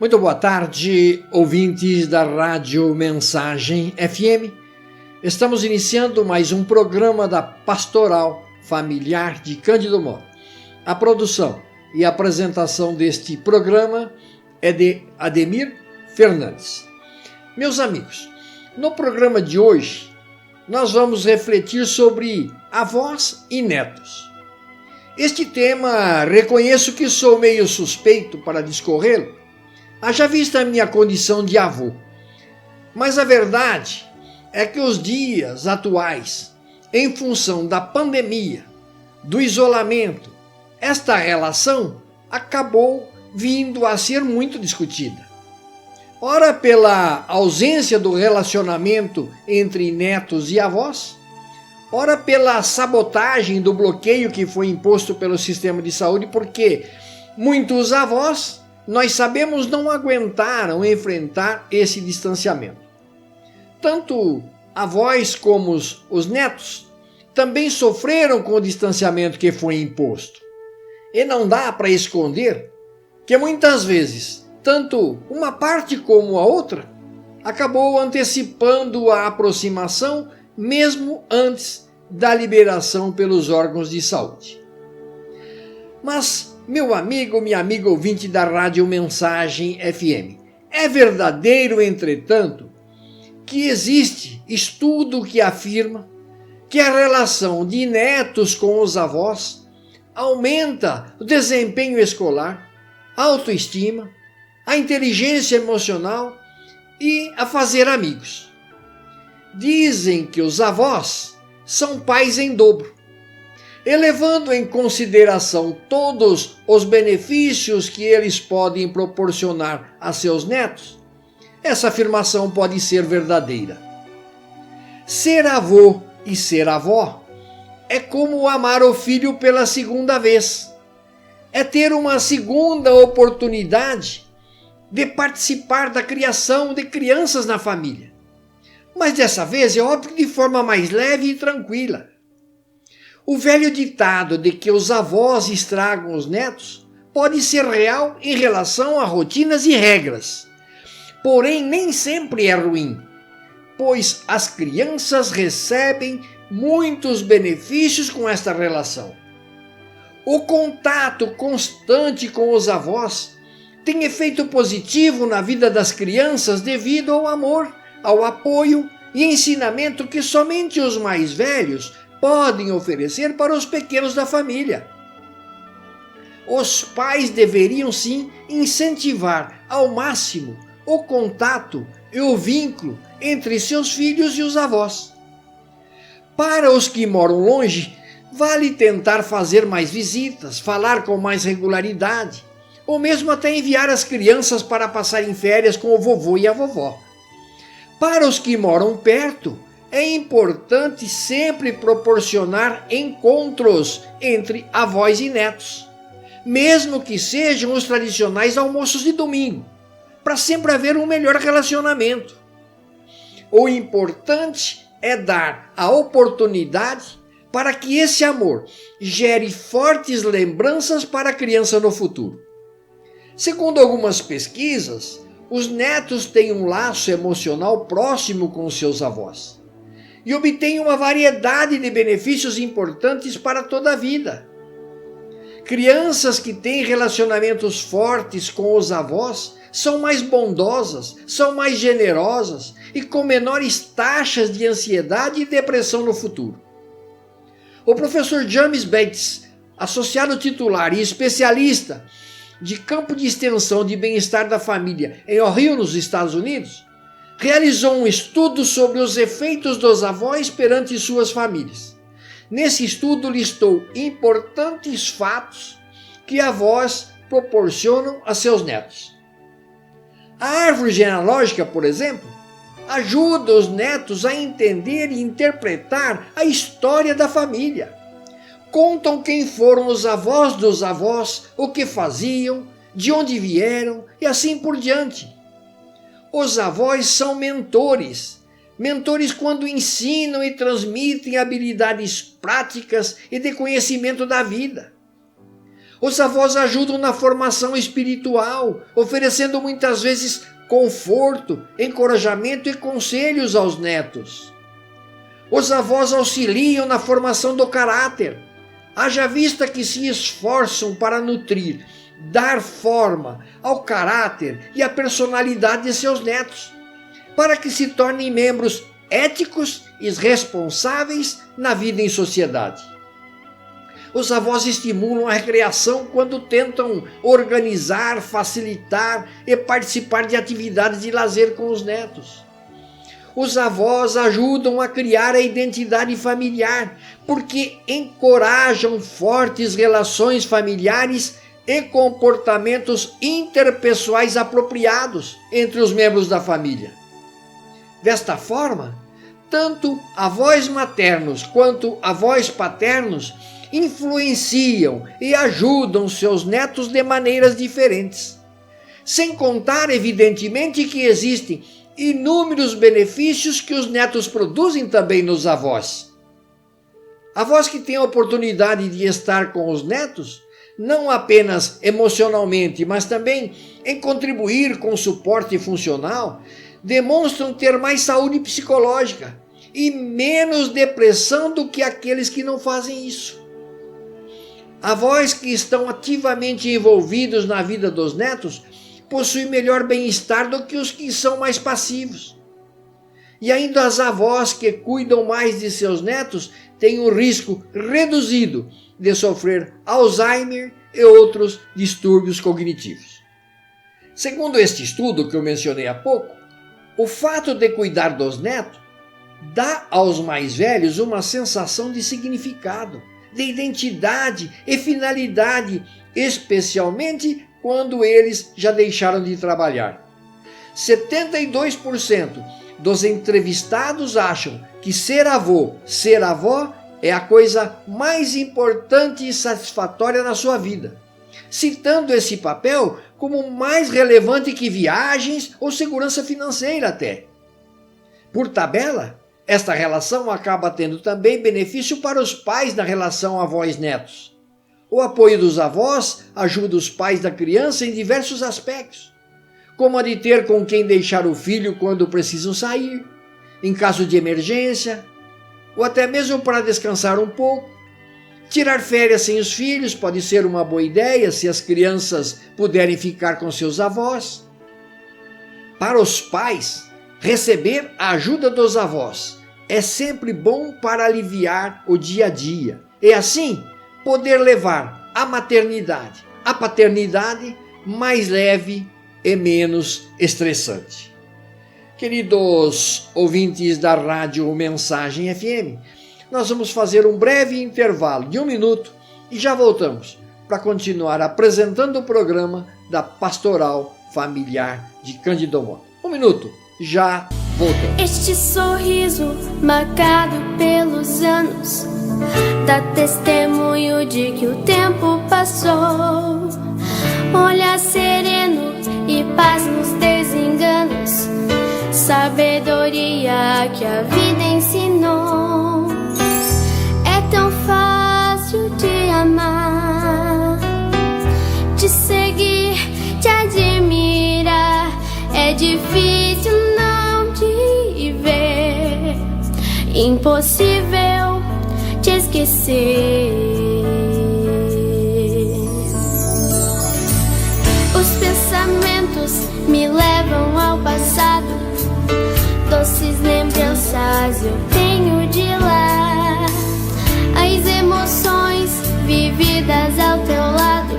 Muito boa tarde, ouvintes da Rádio Mensagem FM. Estamos iniciando mais um programa da Pastoral Familiar de Cândido Mota. A produção e apresentação deste programa é de Ademir Fernandes. Meus amigos, no programa de hoje nós vamos refletir sobre avós e netos. Este tema reconheço que sou meio suspeito para discorrê-lo, haja vista a minha condição de avô. Mas a verdade é que os dias atuais, em função da pandemia, do isolamento, esta relação acabou vindo a ser muito discutida. Ora pela ausência do relacionamento entre netos e avós, ora pela sabotagem do bloqueio que foi imposto pelo sistema de saúde, porque muitos avós, nós sabemos, não aguentaram enfrentar esse distanciamento. Tanto avós como os netos também sofreram com o distanciamento que foi imposto. E não dá para esconder que muitas vezes, tanto uma parte como a outra, acabou antecipando a aproximação mesmo antes da liberação pelos órgãos de saúde. Mas, meu amigo, minha amiga ouvinte da Rádio Mensagem FM, é verdadeiro, entretanto, que existe estudo que afirma que a relação de netos com os avós aumenta o desempenho escolar, a autoestima, a inteligência emocional e a fazer amigos. Dizem que os avós são pais em dobro, elevando em consideração todos os benefícios que eles podem proporcionar a seus netos. Essa afirmação pode ser verdadeira. Ser avô e ser avó é como amar o filho pela segunda vez. É ter uma segunda oportunidade de participar da criação de crianças na família. Mas dessa vez é óbvio de forma mais leve e tranquila. O velho ditado de que os avós estragam os netos pode ser real em relação a rotinas e regras. Porém, nem sempre é ruim, pois as crianças recebem muitos benefícios com esta relação. O contato constante com os avós tem efeito positivo na vida das crianças devido ao amor, ao apoio e ensinamento que somente os mais velhos podem oferecer para os pequenos da família. Os pais deveriam sim incentivar ao máximo o contato e o vínculo entre seus filhos e os avós. Para os que moram longe, vale tentar fazer mais visitas, falar com mais regularidade, ou mesmo até enviar as crianças para passarem férias com o vovô e a vovó. Para os que moram perto, é importante sempre proporcionar encontros entre avós e netos, mesmo que sejam os tradicionais almoços de domingo, para sempre haver um melhor relacionamento. O importante é dar a oportunidade para que esse amor gere fortes lembranças para a criança no futuro. Segundo algumas pesquisas, os netos têm um laço emocional próximo com seus avós e obtêm uma variedade de benefícios importantes para toda a vida. Crianças que têm relacionamentos fortes com os avós são mais bondosas, são mais generosas e com menores taxas de ansiedade e depressão no futuro. O professor James Bates, associado titular e especialista de campo de extensão de bem-estar da família em Ohio, nos Estados Unidos, realizou um estudo sobre os efeitos dos avós perante suas famílias. Nesse estudo listou importantes fatos que avós proporcionam a seus netos. A árvore genealógica, por exemplo, ajuda os netos a entender e interpretar a história da família. Contam quem foram os avós dos avós, o que faziam, de onde vieram e assim por diante. Os avós são mentores. Mentores quando ensinam e transmitem habilidades práticas e de conhecimento da vida. Os avós ajudam na formação espiritual, oferecendo muitas vezes conforto, encorajamento e conselhos aos netos. Os avós auxiliam na formação do caráter, haja vista que se esforçam para nutrir, dar forma ao caráter e à personalidade de seus netos, para que se tornem membros éticos e responsáveis na vida em sociedade. Os avós estimulam a recreação quando tentam organizar, facilitar e participar de atividades de lazer com os netos. Os avós ajudam a criar a identidade familiar, porque encorajam fortes relações familiares e comportamentos interpessoais apropriados entre os membros da família. Desta forma, tanto avós maternos quanto avós paternos influenciam e ajudam seus netos de maneiras diferentes. Sem contar, evidentemente, que existem inúmeros benefícios que os netos produzem também nos avós. Avós que têm a oportunidade de estar com os netos, não apenas emocionalmente, mas também em contribuir com suporte funcional, demonstram ter mais saúde psicológica e menos depressão do que aqueles que não fazem isso. Avós que estão ativamente envolvidos na vida dos netos possuem melhor bem-estar do que os que são mais passivos. E ainda as avós que cuidam mais de seus netos têm um risco reduzido de sofrer Alzheimer e outros distúrbios cognitivos. Segundo este estudo que eu mencionei há pouco, o fato de cuidar dos netos dá aos mais velhos uma sensação de significado, de identidade e finalidade, especialmente quando eles já deixaram de trabalhar. 72% dos entrevistados acham que ser avô, ser avó é a coisa mais importante e satisfatória na sua vida, citando esse papel como mais relevante que viagens ou segurança financeira até. Por tabela, esta relação acaba tendo também benefício para os pais na relação avós-netos. O apoio dos avós ajuda os pais da criança em diversos aspectos, como a de ter com quem deixar o filho quando precisam sair, em caso de emergência, ou até mesmo para descansar um pouco. Tirar férias sem os filhos pode ser uma boa ideia se as crianças puderem ficar com seus avós. Para os pais, receber a ajuda dos avós é sempre bom para aliviar o dia a dia e assim poder levar a maternidade, a paternidade mais leve e menos estressante. Queridos ouvintes da Rádio Mensagem FM, nós vamos fazer um breve intervalo de 1 minuto e já voltamos para continuar apresentando o programa da Pastoral Familiar de Cândido Mota. 1 minuto, já voltamos. Este sorriso marcado pelos anos dá testemunho de que o tempo passou. Olhar sereno e paz nos desenganos, sabedoria que a vida ensinou. É tão fácil de amar, de seguir, de admirar. É difícil não te ver, impossível te esquecer. Os pensamentos me levam ao passado, doces lembranças eu tenho de lá. As emoções vividas ao teu lado,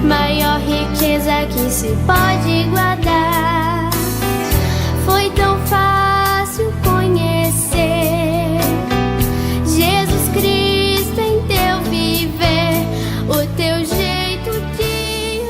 maior riqueza que se pode guardar. Foi tão fácil conhecer Jesus Cristo em teu viver, o teu jeito de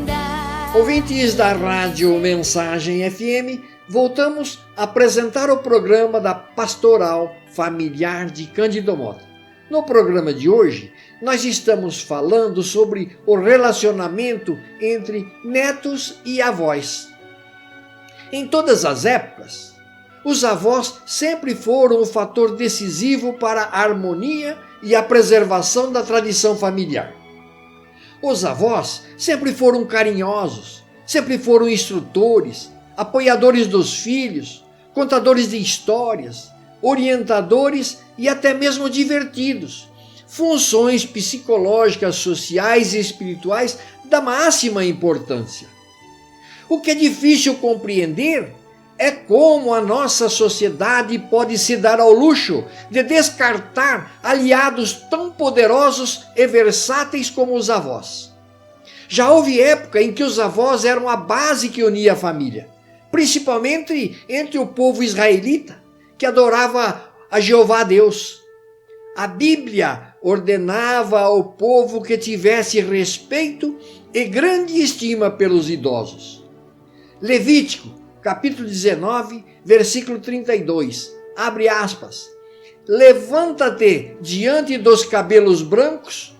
andar. Ouvintes da Rádio Mensagem FM, voltamos a apresentar o programa da Pastoral Familiar de Cândido Mota. No programa de hoje, nós estamos falando sobre o relacionamento entre netos e avós. Em todas as épocas, os avós sempre foram um fator decisivo para a harmonia e a preservação da tradição familiar. Os avós sempre foram carinhosos, sempre foram instrutores, apoiadores dos filhos, contadores de histórias, orientadores e até mesmo divertidos. Funções psicológicas, sociais e espirituais da máxima importância. O que é difícil compreender é como a nossa sociedade pode se dar ao luxo de descartar aliados tão poderosos e versáteis como os avós. Já houve época em que os avós eram a base que unia a família, principalmente entre o povo israelita, que adorava a Jeová Deus. A Bíblia ordenava ao povo que tivesse respeito e grande estima pelos idosos. Levítico, capítulo 19, versículo 32, abre aspas. Levanta-te diante dos cabelos brancos,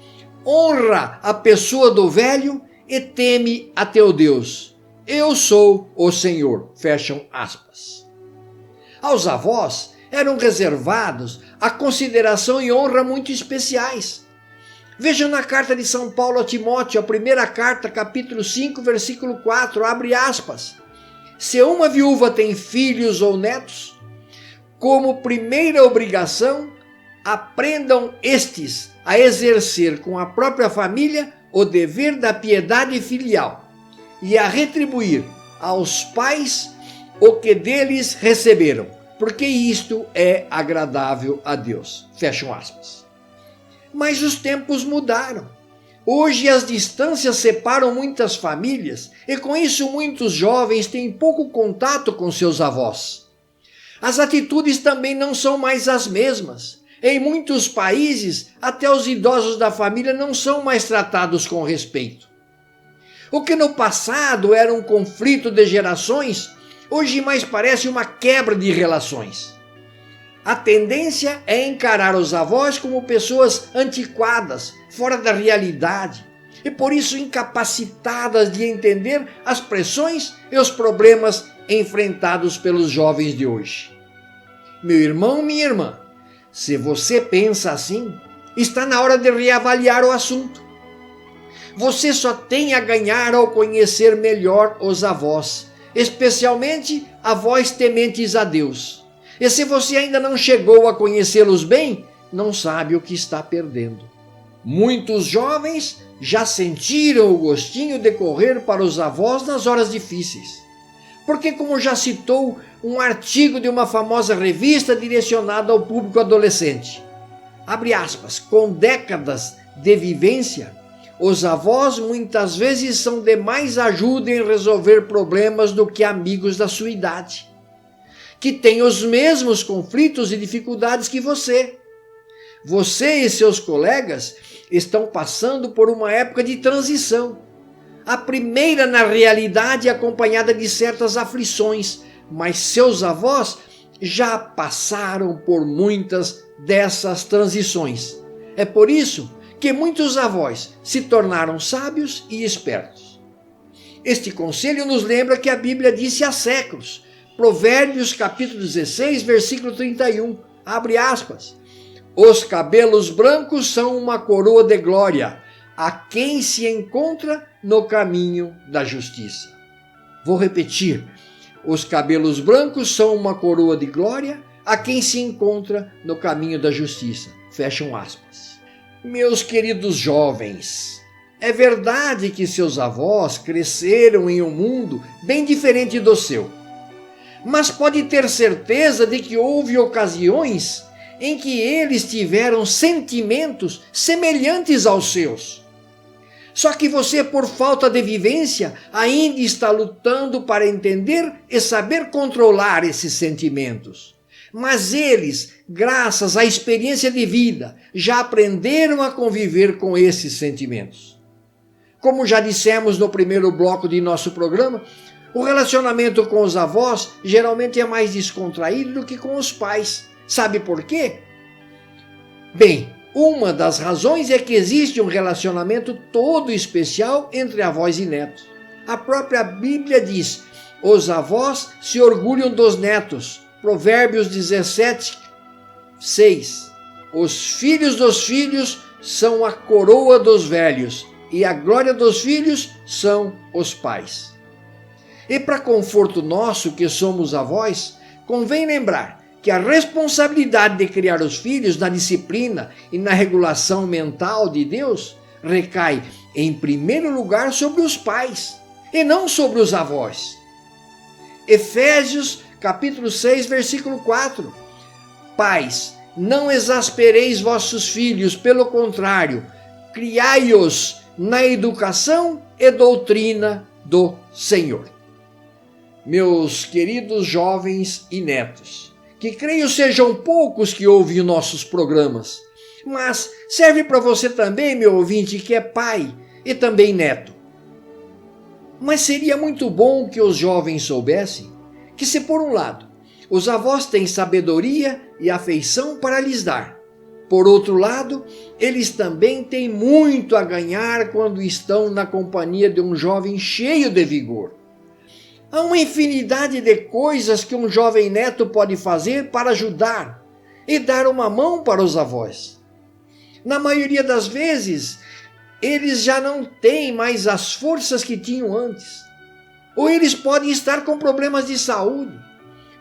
honra a pessoa do velho e teme a teu Deus. Eu sou o Senhor. Fecham aspas. Aos avós eram reservados a consideração e honra muito especiais. Vejam na carta de São Paulo a Timóteo, a primeira carta, capítulo 5, versículo 4, abre aspas. Se uma viúva tem filhos ou netos, como primeira obrigação, aprendam estes a exercer com a própria família o dever da piedade filial e a retribuir aos pais o que deles receberam, porque isto é agradável a Deus. Fecham aspas. Mas os tempos mudaram. Hoje as distâncias separam muitas famílias e com isso muitos jovens têm pouco contato com seus avós. As atitudes também não são mais as mesmas. Em muitos países, até os idosos da família não são mais tratados com respeito. O que no passado era um conflito de gerações, hoje mais parece uma quebra de relações. A tendência é encarar os avós como pessoas antiquadas, fora da realidade, e por isso incapacitadas de entender as pressões e os problemas enfrentados pelos jovens de hoje. Meu irmão, minha irmã, se você pensa assim, está na hora de reavaliar o assunto. Você só tem a ganhar ao conhecer melhor os avós, especialmente avós tementes a Deus. E se você ainda não chegou a conhecê-los bem, não sabe o que está perdendo. Muitos jovens já sentiram o gostinho de correr para os avós nas horas difíceis. Porque, como já citou um artigo de uma famosa revista direcionada ao público adolescente, abre aspas, com décadas de vivência, os avós muitas vezes são de mais ajuda em resolver problemas do que amigos da sua idade, que têm os mesmos conflitos e dificuldades que você. Você e seus colegas estão passando por uma época de transição. A primeira, na realidade, acompanhada de certas aflições, mas seus avós já passaram por muitas dessas transições. É por isso que muitos avós se tornaram sábios e espertos. Este conselho nos lembra que a Bíblia disse há séculos, Provérbios capítulo 16, versículo 31, abre aspas, os cabelos brancos são uma coroa de glória a quem se encontra no caminho da justiça. Vou repetir, os cabelos brancos são uma coroa de glória a quem se encontra no caminho da justiça. Fecham aspas. Meus queridos jovens, é verdade que seus avós cresceram em um mundo bem diferente do seu. Mas pode ter certeza de que houve ocasiões em que eles tiveram sentimentos semelhantes aos seus. Só que você, por falta de vivência, ainda está lutando para entender e saber controlar esses sentimentos. Mas eles, graças à experiência de vida, já aprenderam a conviver com esses sentimentos. Como já dissemos no primeiro bloco de nosso programa, o relacionamento com os avós geralmente é mais descontraído do que com os pais. Sabe por quê? Bem, uma das razões é que existe um relacionamento todo especial entre avós e netos. A própria Bíblia diz, os avós se orgulham dos netos. Provérbios 17, 6. Os filhos dos filhos são a coroa dos velhos, e a glória dos filhos são os pais. E para conforto nosso que somos avós, convém lembrar que a responsabilidade de criar os filhos na disciplina e na regulação mental de Deus recai em primeiro lugar sobre os pais e não sobre os avós. Efésios capítulo 6, versículo 4. Pais, não exaspereis vossos filhos, pelo contrário, criai-os na educação e doutrina do Senhor. Meus queridos jovens e netos, que creio sejam poucos que ouvem os nossos programas, mas serve para você também, meu ouvinte, que é pai e também neto. Mas seria muito bom que os jovens soubessem que, se por um lado, os avós têm sabedoria e afeição para lhes dar, por outro lado, eles também têm muito a ganhar quando estão na companhia de um jovem cheio de vigor. Há uma infinidade de coisas que um jovem neto pode fazer para ajudar e dar uma mão para os avós. Na maioria das vezes, eles já não têm mais as forças que tinham antes. Ou eles podem estar com problemas de saúde.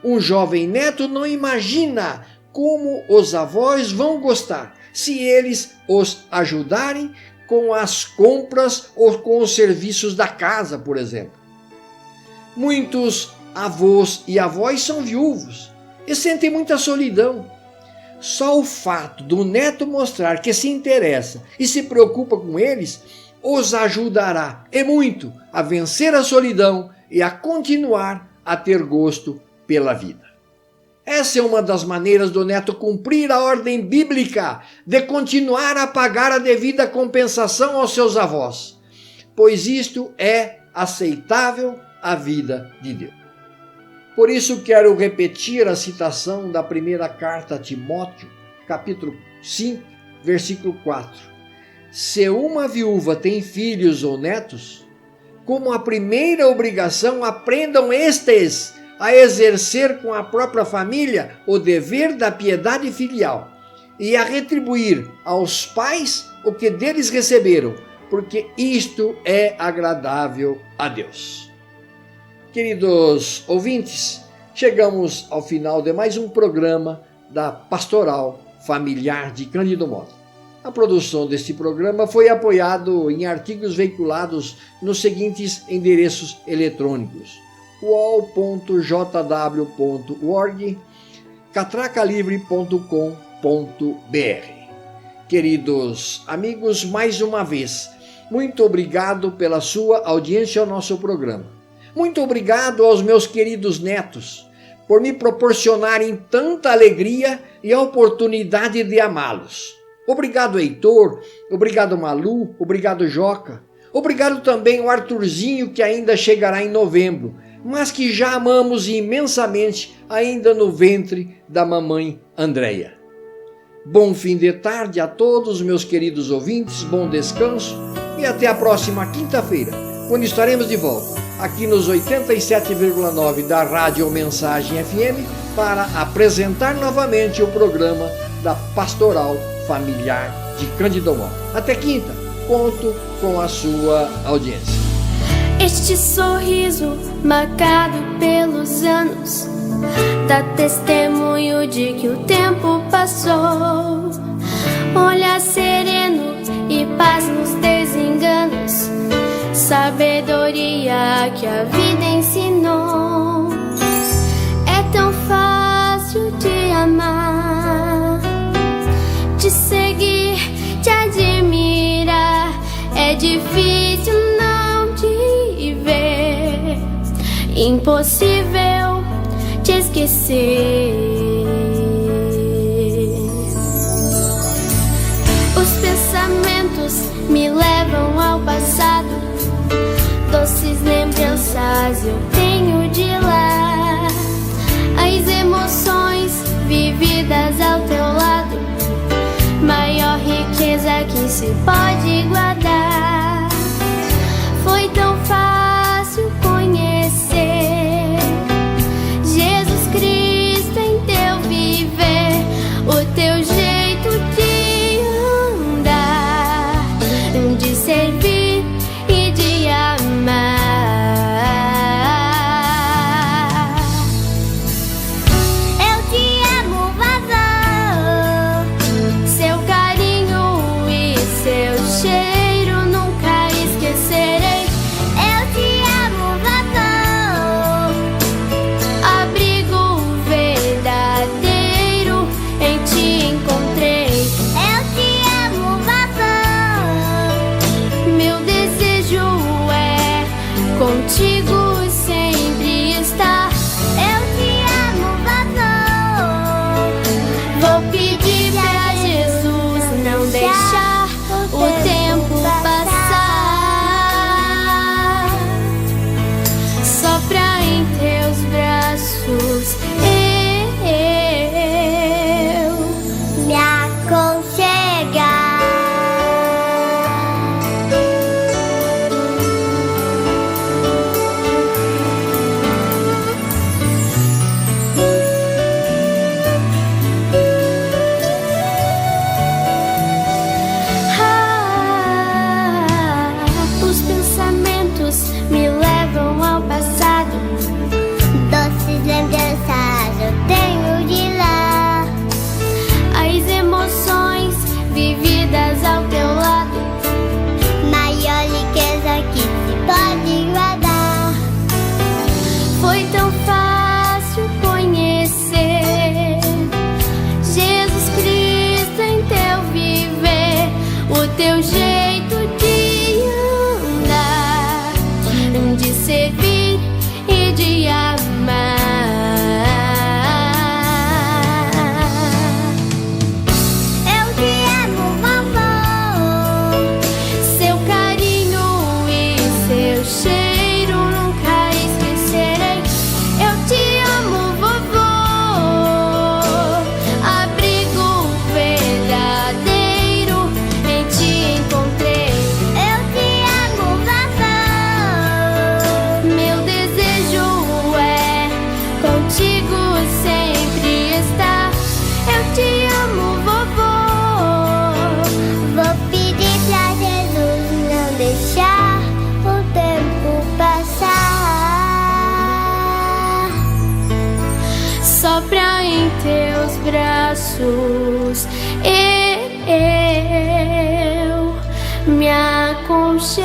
Um jovem neto não imagina como os avós vão gostar se eles os ajudarem com as compras ou com os serviços da casa, por exemplo. Muitos avós e avós são viúvos e sentem muita solidão. Só o fato do neto mostrar que se interessa e se preocupa com eles os ajudará, e muito, a vencer a solidão e a continuar a ter gosto pela vida. Essa é uma das maneiras do neto cumprir a ordem bíblica de continuar a pagar a devida compensação aos seus avós, pois isto é aceitável à vida de Deus. Por isso quero repetir a citação da primeira carta a Timóteo, capítulo 5, versículo 4. Se uma viúva tem filhos ou netos, como a primeira obrigação aprendam estes a exercer com a própria família o dever da piedade filial e a retribuir aos pais o que deles receberam, porque isto é agradável a Deus. Queridos ouvintes, chegamos ao final de mais um programa da Pastoral Familiar de Cândido Mota. A produção deste programa foi apoiado em artigos veiculados nos seguintes endereços eletrônicos: uol.jw.org, catracalivre.com.br. Queridos amigos, mais uma vez, muito obrigado pela sua audiência ao nosso programa. Muito obrigado aos meus queridos netos por me proporcionarem tanta alegria e a oportunidade de amá-los. Obrigado, Heitor. Obrigado, Malu. Obrigado, Joca. Obrigado também ao Arthurzinho, que ainda chegará em novembro, mas que já amamos imensamente ainda no ventre da mamãe Andréia. Bom fim de tarde a todos, meus queridos ouvintes. Bom descanso e até a próxima quinta-feira, quando estaremos de volta aqui nos 87,9 da Rádio Mensagem FM para apresentar novamente o programa da Pastoral Familiar de Cândido Mota. Até quinta, conto com a sua audiência. Este sorriso marcado pelos anos dá testemunho de que o tempo passou. Olhar sereno e paz nos desenganos, sabedoria que a vida ensinou. É tão fácil te amar, te seguir, te admirar. É difícil não te ver, impossível te esquecer. Os pensamentos me levam ao passado, doces lembranças eu tenho de lá. As emoções vividas ao teu lado, maior riqueza que se pode guardar. Foi tão fácil conhecer Jesus Cristo em teu viver, o teu jeito de andar, de servir. contigo sempre estar. Eu te amo, vovô. Vou pedir pra Jesus não deixar o tempo passar. Só pra em teus braços eu me aconchegar. Os pensamentos me levam ao passado. Doces lembranças eu tenho de lá. As emoções vividas ao teu lado, maior riqueza que se pode guardar. Foi tão fácil conhecer Jesus Cristo em teu viver, o teu jeito de andar, de servir e de amar. Eu te amo, vovô. Seu carinho e seu cheiro nunca esquecerei. Eu te amo, vovô. Abrigo verdadeiro em ti encontrei. Eu te amo, vovô. Meu desejo é contigo sempre estar. Eu te amo, vovô. Vou pedir pra Jesus não deixar o tempo passar. Só pra em teus braços eu me aconchegar.